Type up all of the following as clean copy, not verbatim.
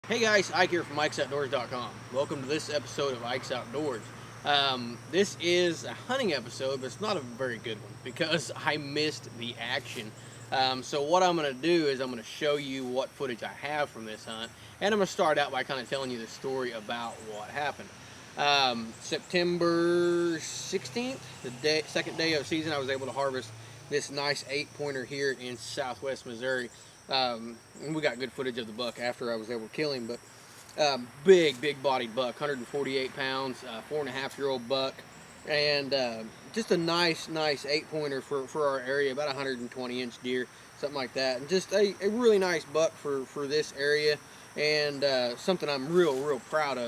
Hey guys, Ike here from IkesOutdoors.com. Welcome to this episode of Ike's Outdoors. This is a hunting episode, but it's not a very good one because I missed the action. So what I'm going to do is I'm going to show you what footage I have from this hunt, and I'm going to start out by kind of telling you the story about what happened. September 16th, second day of season, I was able to harvest this nice 8-pointer here in southwest Missouri. And we got good footage of the buck after I was able to kill him, but big bodied buck, 148 pounds, 4.5-year-old buck, and just a nice 8-pointer for our area, about 120-inch deer, something like that, and just a really nice buck for this area, and something I'm real proud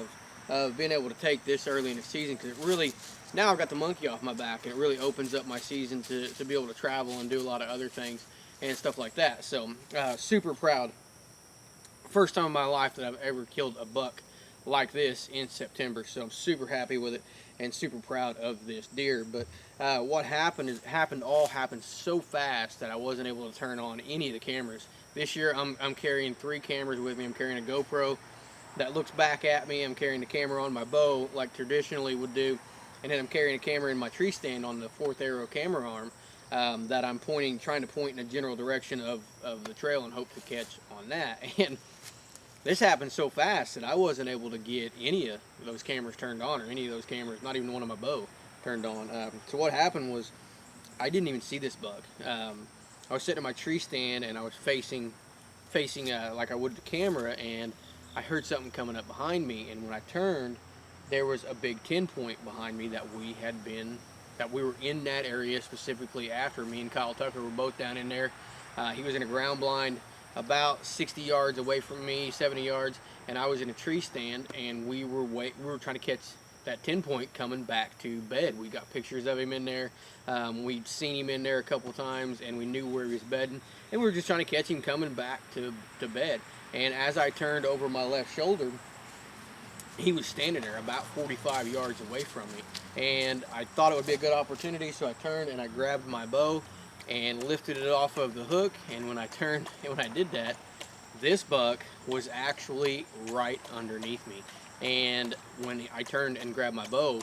of being able to take this early in the season, because it really, now I've got the monkey off my back, and it really opens up my season to be able to travel and do a lot of other things and stuff like that. So super proud. First time in my life that I've ever killed a buck like this in September. So I'm super happy with it and super proud of this deer. But what happened is happened so fast that I wasn't able to turn on any of the cameras. This year I'm carrying 3 cameras with me. I'm carrying a GoPro that looks back at me. I'm carrying the camera on my bow like traditionally would do, and then I'm carrying a camera in my tree stand on the 4th Arrow camera arm that I'm trying to point in a general direction of the trail and hope to catch on that. And this happened so fast that I wasn't able to get any of those cameras turned on, or any of those cameras, not even one of my bow, turned on. So what happened was I didn't even see this buck. I was sitting in my tree stand and I was facing like I would the camera, and I heard something coming up behind me, and when I turned, there was a big 10-point behind me that we were in that area specifically after. Me and Kyle Tucker were both down in there. He was in a ground blind about 60 yards away from me, 70 yards, and I was in a tree stand, and we were trying to catch that 10-point coming back to bed. We got pictures of him in there. We'd seen him in there a couple times, and we knew where he was bedding, and we were just trying to catch him coming back to bed. And as I turned over my left shoulder, he was standing there about 45 yards away from me, and I thought it would be a good opportunity, so I turned and I grabbed my bow and lifted it off of the hook. And when I turned and when I did that, this buck was actually right underneath me. And when I turned and grabbed my bow,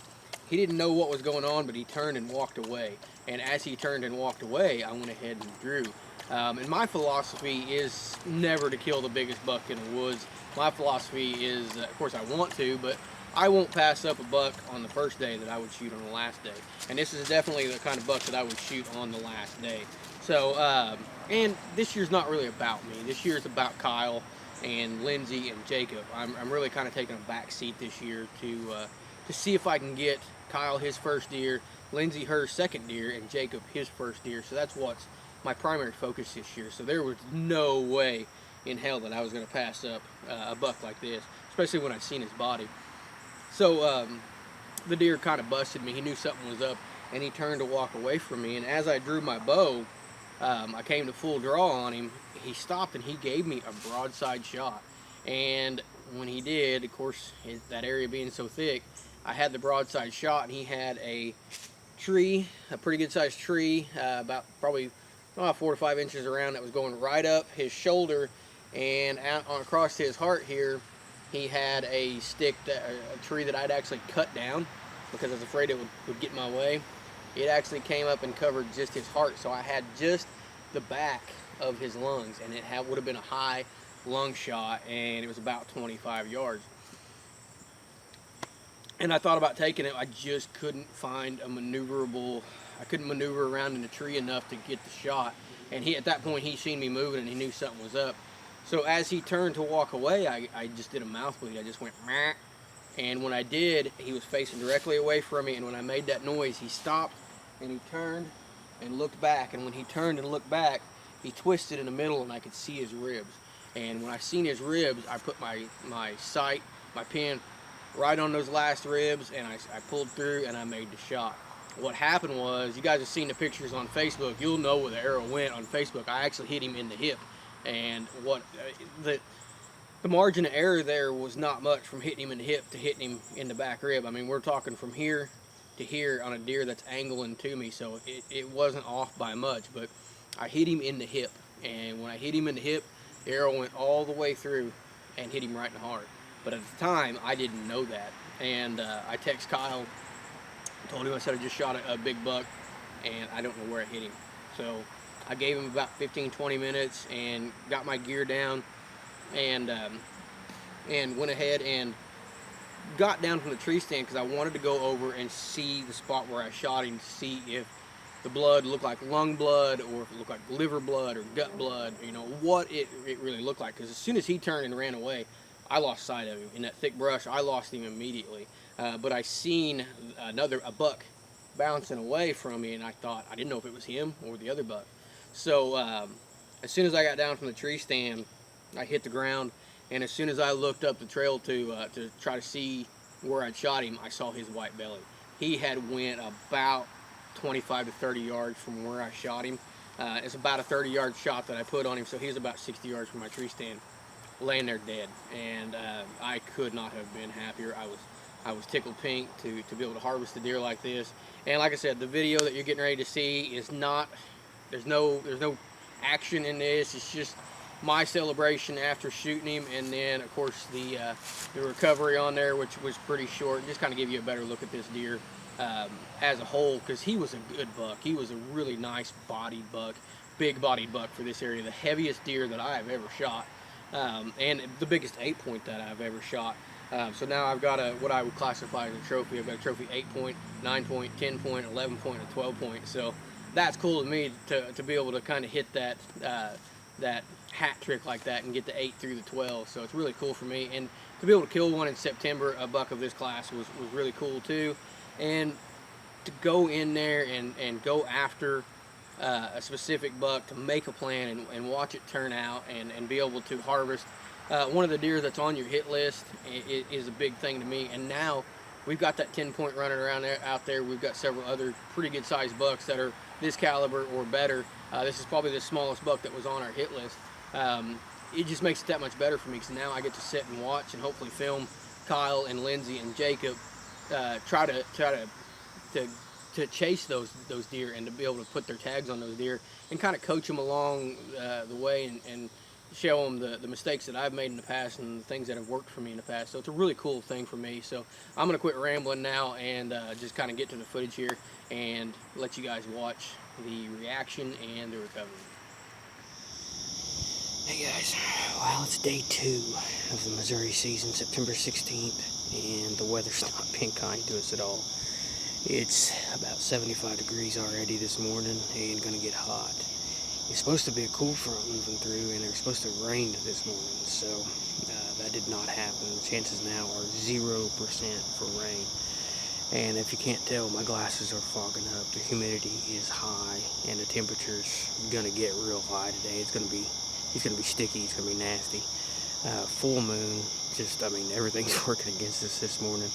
he didn't know what was going on, but he turned and walked away. And as he turned and walked away, I went ahead and drew. And my philosophy is never to kill the biggest buck in the woods. My philosophy is, of course, I want to, but I won't pass up a buck on the first day that I would shoot on the last day. And this is definitely the kind of buck that I would shoot on the last day. So, and this year's not really about me. This year's about Kyle and Lindsay and Jacob. I'm really kind of taking a back seat this year to see if I can get Kyle his first deer, Lindsay her second deer, and Jacob his first deer. So that's what's my primary focus this year. So there was no way in hell that I was going to pass up a buck like this, especially when I'd seen his body. So the deer kind of busted me. He knew something was up, and he turned to walk away from me. And as I drew my bow, I came to full draw on him. He stopped and he gave me a broadside shot. And when he did, of course, that area being so thick, I had the broadside shot, and he had a tree, a pretty good sized tree, about probably 4 to 5 inches around, that was going right up his shoulder, and out across his heart here, he had a tree that I'd actually cut down because I was afraid it would get in my way. It actually came up and covered just his heart, so I had just the back of his lungs, and would have been a high lung shot, and it was about 25 yards. And I thought about taking it. I just couldn't find I couldn't maneuver around in the tree enough to get the shot. And at that point, he seen me moving, and he knew something was up. So as he turned to walk away, I just did a mouth bleed. I just went, meh. And when I did, he was facing directly away from me. And when I made that noise, he stopped, and he turned and looked back. And when he turned and looked back, he twisted in the middle, and I could see his ribs. And when I seen his ribs, I put my sight, my pin, right on those last ribs, and I pulled through, and I made the shot. What happened was, you guys have seen the pictures on Facebook. You'll know where the arrow went on Facebook. I actually hit him in the hip, and the margin of error there was not much from hitting him in the hip to hitting him in the back rib. I mean, we're talking from here to here on a deer that's angling to me, so it wasn't off by much, but I hit him in the hip, and when I hit him in the hip, the arrow went all the way through and hit him right in the heart. But at the time, I didn't know that. And I text Kyle, told him I said I just shot a big buck, and I don't know where I hit him. So I gave him about 15-20 minutes and got my gear down, and went ahead and got down from the tree stand because I wanted to go over and see the spot where I shot him to see if the blood looked like lung blood or if it looked like liver blood or gut blood, you know, what it really looked like. Because as soon as he turned and ran away, I lost sight of him. In that thick brush, I lost him immediately. But I seen a buck bouncing away from me, and I thought, I didn't know if it was him or the other buck. So as soon as I got down from the tree stand, I hit the ground, and as soon as I looked up the trail to try to see where I'd shot him, I saw his white belly. He had went about 25 to 30 yards from where I shot him. It's about a 30-yard shot that I put on him, so he was about 60 yards from my tree stand, laying there dead. And I could not have been happier. I was tickled pink to be able to harvest a deer like this. And like I said, the video that you're getting ready to see is not, there's no action in this. It's just my celebration after shooting him, and then of course the recovery on there, which was pretty short. Just kind of give you a better look at this deer as a whole, because he was a good buck. He was a really nice bodied buck, big bodied buck for this area, the heaviest deer that I have ever shot, and the biggest 8-point that I've ever shot. So now I've got what I would classify as a trophy. I've got a trophy 8-point, 9-point, 10-point, 11-point, and 12-point. So that's cool to me to be able to kind of hit that hat trick like that and get the 8 through the 12. So it's really cool for me, and to be able to kill one in September, a buck of this class, was really cool too. And to go in there and go after a specific buck, to make a plan and watch it turn out and be able to harvest one of the deer that's on your hit list is a big thing to me. And now we've got that 10-point running around out there. We've got several other pretty good sized bucks that are this caliber or better. This is probably the smallest buck that was on our hit list. It just makes it that much better for me, because now I get to sit and watch and hopefully film Kyle and Lindsay and Jacob try to chase those deer, and to be able to put their tags on those deer and kind of coach them along the way, and show them the mistakes that I've made in the past and the things that have worked for me in the past. So it's a really cool thing for me. So I'm going to quit rambling now and just kind of get to the footage here and let you guys watch the reaction and the recovery. Hey guys, well, it's day 2 of the Missouri season, September 16th, and the weather's not being kind to us at all. It's about 75 degrees already this morning and going to get hot. It's supposed to be a cool front moving through, and it's supposed to rain this morning, so that did not happen. The chances now are 0% for rain. And if you can't tell, my glasses are fogging up. The humidity is high, and the temperature's gonna get real high today. It's gonna be sticky. It's gonna be nasty. Full moon. Everything's working against us this morning.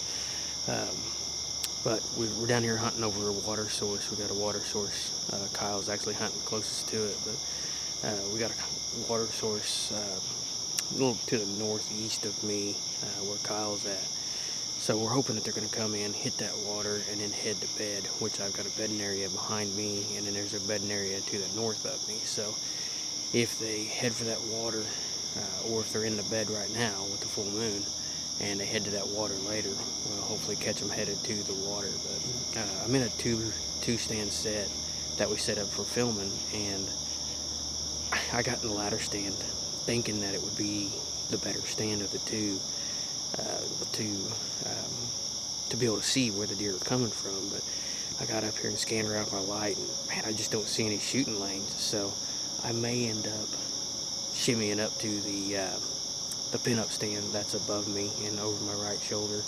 But we're down here hunting over a water source. We got a water source. Kyle's actually hunting closest to it, but we got a water source a little to the northeast of me, where Kyle's at. So we're hoping that they're going to come in, hit that water, and then head to bed, which I've got a bedding area behind me, and then there's a bedding area to the north of me. So if they head for that water, or if they're in the bed right now with the full moon, and they head to that water later, we'll hopefully catch them headed to the water. But I'm in a two-stand set that we set up for filming, and I got in the ladder stand thinking that it would be the better stand of the two, to be able to see where the deer are coming from. But I got up here and scanned around my light, and man, I just don't see any shooting lanes. So I may end up shimmying up to the pinup stand that's above me and over my right shoulder,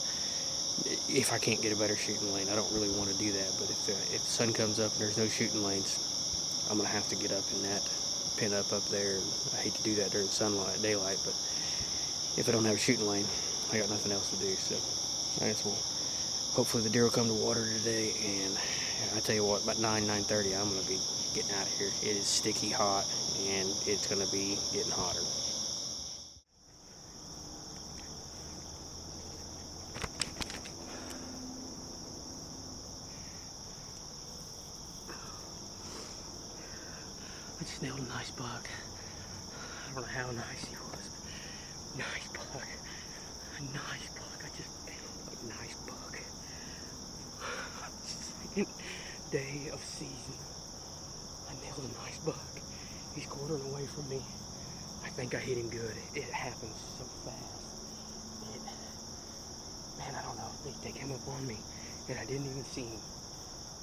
if I can't get a better shooting lane. I don't really want to do that, but if the sun comes up and there's no shooting lanes, I'm gonna have to get up in that pinup up there. And I hate to do that during daylight, but if I don't have a shooting lane, I got nothing else to do. So I guess hopefully the deer will come to water today. And I tell you what, about 9:30, I'm gonna be getting out of here. It is sticky hot, and it's gonna be getting hotter. I just nailed a nice buck. I don't know how nice he was. Nice buck. A nice buck. A nice buck. Second day of season. I nailed a nice buck. He's quartering away from me. I think I hit him good. It happens so fast. Man, I don't know. They came up on me and I didn't even see him.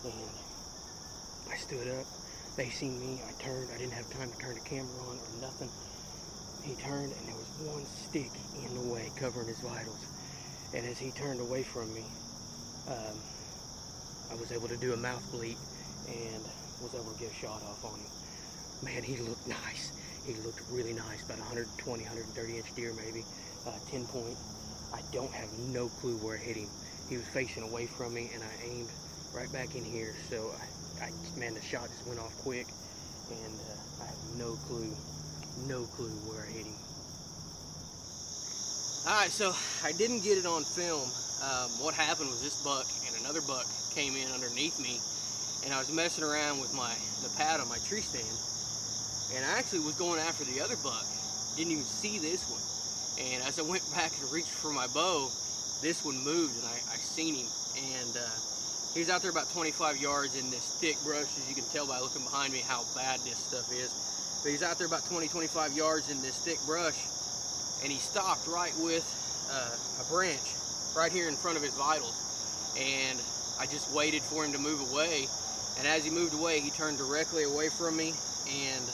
And I stood up. They seen me. I turned. I didn't have time to turn the camera on or nothing. He turned and there was one stick in the way covering his vitals. And as he turned away from me, I was able to do a mouth bleat and was able to get a shot off on him. Man, he looked nice. He looked really nice, about 120, 130 inch deer maybe, 10 point. I don't have no clue where I hit him. He was facing away from me and I aimed right back in here. So man, the shot just went off quick and I have no clue where I hit him. Alright, so I didn't get it on film. What happened was this buck and another buck came in underneath me and I was messing around with the pad on my tree stand and I actually was going after the other buck. Didn't even see this one. And as I went back and reached for my bow, this one moved and I seen him. And he was out there about 25 yards in this thick brush, as you can tell by looking behind me how bad this stuff is. But he's out there about 20-25 yards in this thick brush and he stopped right with a branch right here in front of his vitals. And I just waited for him to move away. And as he moved away, he turned directly away from me and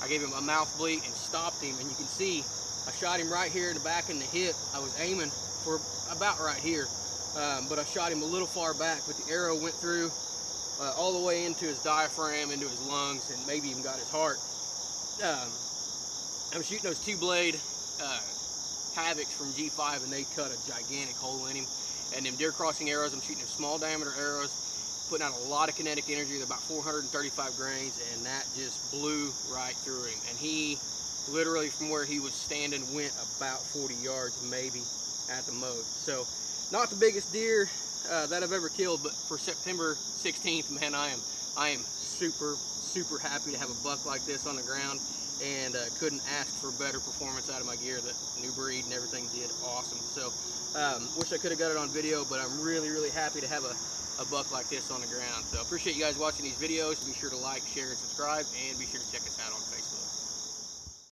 I gave him a mouth bleat and stopped him. And you can see I shot him right here in the back in the hip. I was aiming for about right here, but I shot him a little far back, but the arrow went through all the way into his diaphragm, into his lungs, and maybe even got his heart. I'm shooting those 2-blade Havocs from G5 and they cut a gigantic hole in him. And them deer crossing arrows, I'm shooting them small diameter arrows, putting out a lot of kinetic energy. They're about 435 grains, and that just blew right through him. And he literally, from where he was standing, went about 40 yards maybe at the most. So not the biggest deer that I've ever killed, but for September 16th, man, I am super happy to have a buck like this on the ground, and couldn't ask for better performance out of my gear. The new breed and everything did awesome. So wish I could have got it on video, but I'm really happy to have a buck like this on the ground. So I appreciate you guys watching these videos. Be sure to like, share, and subscribe, and be sure to check us out on Facebook.